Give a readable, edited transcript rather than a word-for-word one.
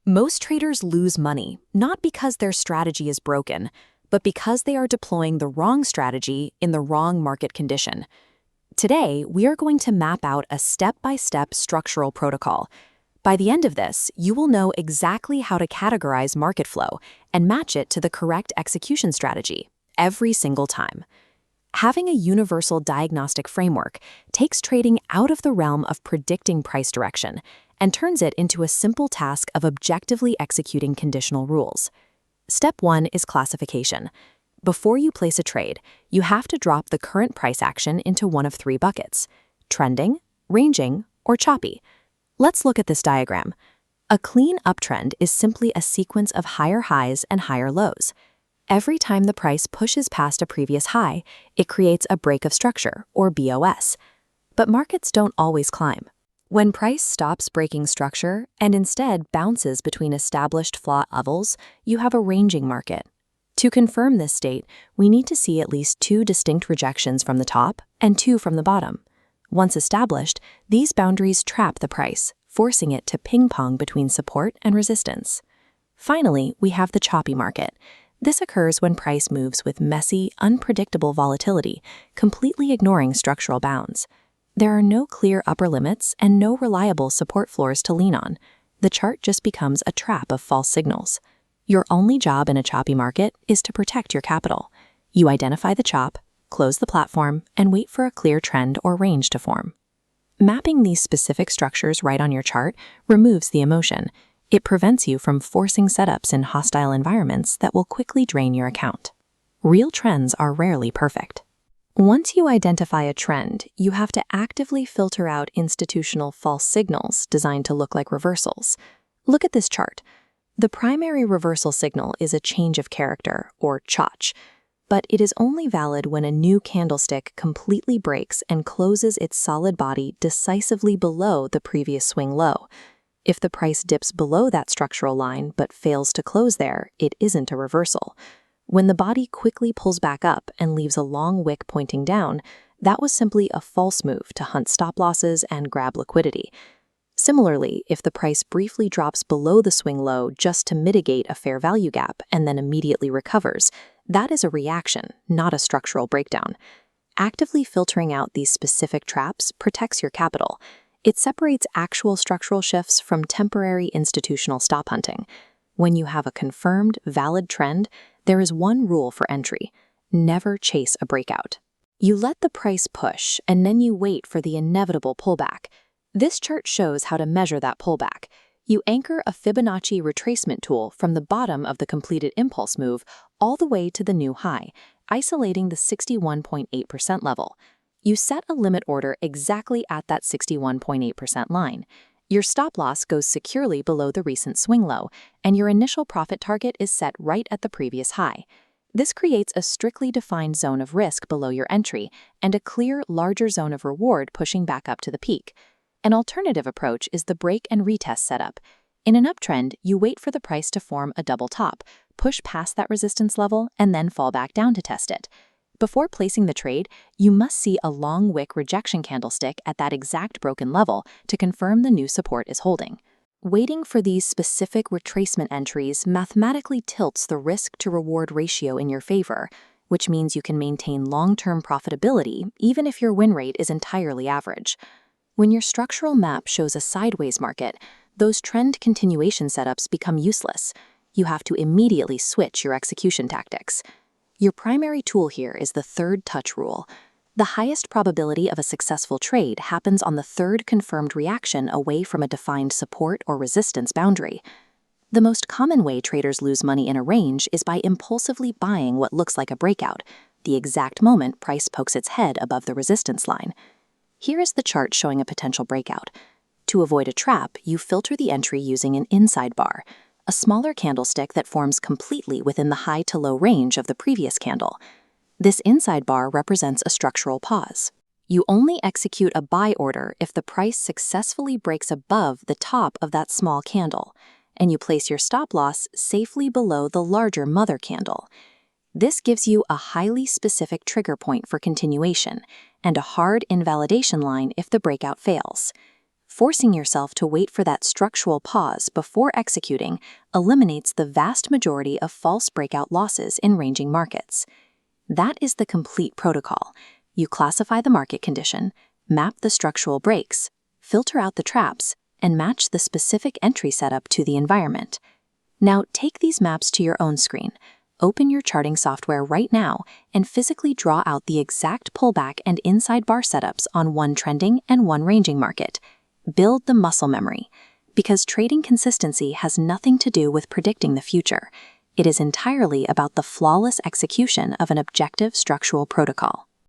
Most traders lose money, not because their strategy is broken, but because they are deploying the wrong strategy in the wrong market condition. Today, we are going to map out a step-by-step structural protocol. By the end of this, you will know exactly how to categorize market flow and match it to the correct execution strategy every single time. Having a universal diagnostic framework takes trading out of the realm of predicting price direction and turns it into a simple task of objectively executing conditional rules. Step 1 is classification. Before you place a trade, you have to drop the current price action into one of three buckets: trending, ranging, or choppy. Let's look at this diagram. A clean uptrend is simply a sequence of higher highs and higher lows. Every time the price pushes past a previous high, it creates a break of structure, or BOS. But markets don't always climb. When price stops breaking structure and instead bounces between established flat levels, you have a ranging market. To confirm this state, we need to see at least two distinct rejections from the top and two from the bottom. Once established, these boundaries trap the price, forcing it to ping-pong between support and resistance. Finally, we have the choppy market. This occurs when price moves with messy, unpredictable volatility, completely ignoring structural bounds. There are no clear upper limits and no reliable support floors to lean on. The chart just becomes a trap of false signals. Your only job in a choppy market is to protect your capital. You identify the chop, close the platform, and wait for a clear trend or range to form. Mapping these specific structures right on your chart removes the emotion. It prevents you from forcing setups in hostile environments that will quickly drain your account. Real trends are rarely perfect. Once you identify a trend, you have to actively filter out institutional false signals designed to look like reversals. Look at this chart. The primary reversal signal is a change of character, or CHACH, but it is only valid when a new candlestick completely breaks and closes its solid body decisively below the previous swing low. If the price dips below that structural line but fails to close there, it isn't a reversal. When the body quickly pulls back up and leaves a long wick pointing down, that was simply a false move to hunt stop losses and grab liquidity. Similarly, if the price briefly drops below the swing low just to mitigate a fair value gap and then immediately recovers, that is a reaction, not a structural breakdown. Actively filtering out these specific traps protects your capital. It separates actual structural shifts from temporary institutional stop hunting. When you have a confirmed, valid trend, there is one rule for entry: never chase a breakout. You let the price push, and then you wait for the inevitable pullback. This chart shows how to measure that pullback. You anchor a Fibonacci retracement tool from the bottom of the completed impulse move all the way to the new high, isolating the 61.8% level. You set a limit order exactly at that 61.8% line. Your stop loss goes securely below the recent swing low, and your initial profit target is set right at the previous high. This creates a strictly defined zone of risk below your entry and a clear, larger zone of reward pushing back up to the peak. An alternative approach is the break and retest setup. In an uptrend, you wait for the price to form a double top, push past that resistance level, and then fall back down to test it. Before placing the trade, you must see a long wick rejection candlestick at that exact broken level to confirm the new support is holding. Waiting for these specific retracement entries mathematically tilts the risk-to-reward ratio in your favor, which means you can maintain long-term profitability even if your win rate is entirely average. When your structural map shows a sideways market, those trend continuation setups become useless. You have to immediately switch your execution tactics. Your primary tool here is the third touch rule. The highest probability of a successful trade happens on the third confirmed reaction away from a defined support or resistance boundary. The most common way traders lose money in a range is by impulsively buying what looks like a breakout, the exact moment price pokes its head above the resistance line. Here is the chart showing a potential breakout. To avoid a trap, you filter the entry using an inside bar, a smaller candlestick that forms completely within the high to low range of the previous candle. This inside bar represents a structural pause. You only execute a buy order if the price successfully breaks above the top of that small candle, and you place your stop loss safely below the larger mother candle. This gives you a highly specific trigger point for continuation and a hard invalidation line if the breakout fails. Forcing yourself to wait for that structural pause before executing eliminates the vast majority of false breakout losses in ranging markets. That is the complete protocol. You classify the market condition, map the structural breaks, filter out the traps, and match the specific entry setup to the environment. Now take these maps to your own screen. Open your charting software right now and physically draw out the exact pullback and inside bar setups on one trending and one ranging market. Build the muscle memory, because trading consistency has nothing to do with predicting the future. It is entirely about the flawless execution of an objective structural protocol.